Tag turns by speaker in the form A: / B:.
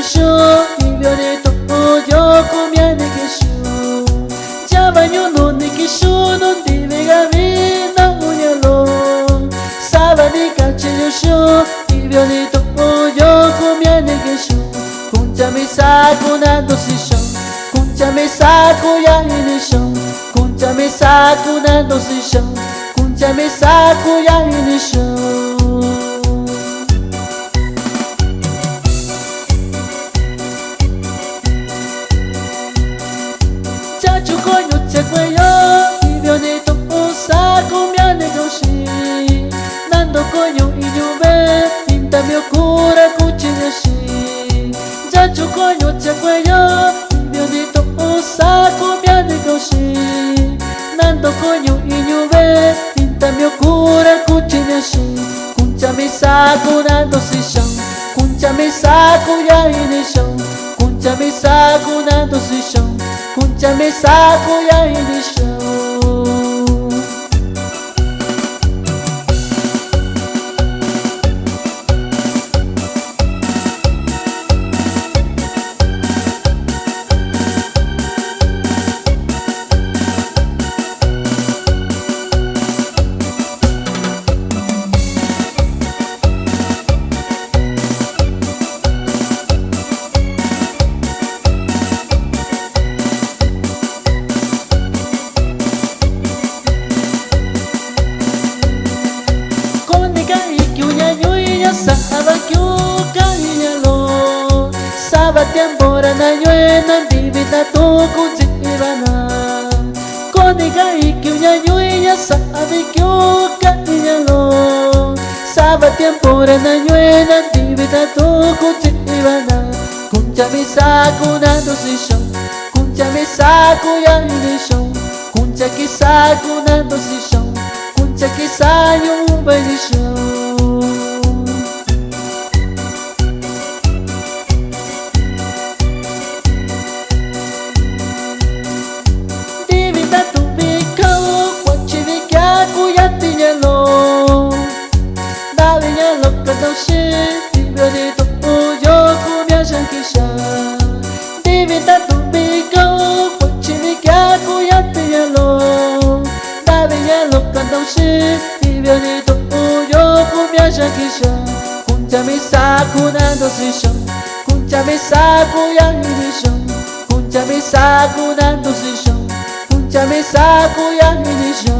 A: show Ibyone to yoko miane ke show Jabanyo no ne ke show no dive gabi na unyalo Sabani kache yo show Ibyone to yoko miane ke show Kunja me saku na dosi show Kunja me saku ya ini show Kunja me saku na dosi show Kunja me saku ya ini show Chachu koyo te kueyo Ibyone to saku miane goshi Nando koyo inyube Inta mi okura kuchineshi Chachu koyo te kueyo Ibyone to saku miane goshi Nando koyo inyube Inta mi okura kuchineshi Kuncha me saku nando sishon Kuncha me saku ya inishon Kuncha me saku nando sishon Kuncha me saku ya inishon Saba kyu kaya lo Saba tiambora na yue na bibita to kujibana Kone kai kyu ya yue ya sabe kyu kaya lo Saba tiambora na yue na bibita to kujibana Kuncha me saku na dosishon Kuncha me saku ya inishon Kuncha ki saku na dosishon Kuncha ki sayu benishon Ibyone to yoku miyashan kisha Divita tu biko Pochimi kyaku yatte yalo Dabe yalo kandoshi Ibyone to yoku miyashan kisha Kuncha me saku nando sishon Kuncha me saku yang inishon Kuncha me saku nando sishon Kuncha me saku yang inishon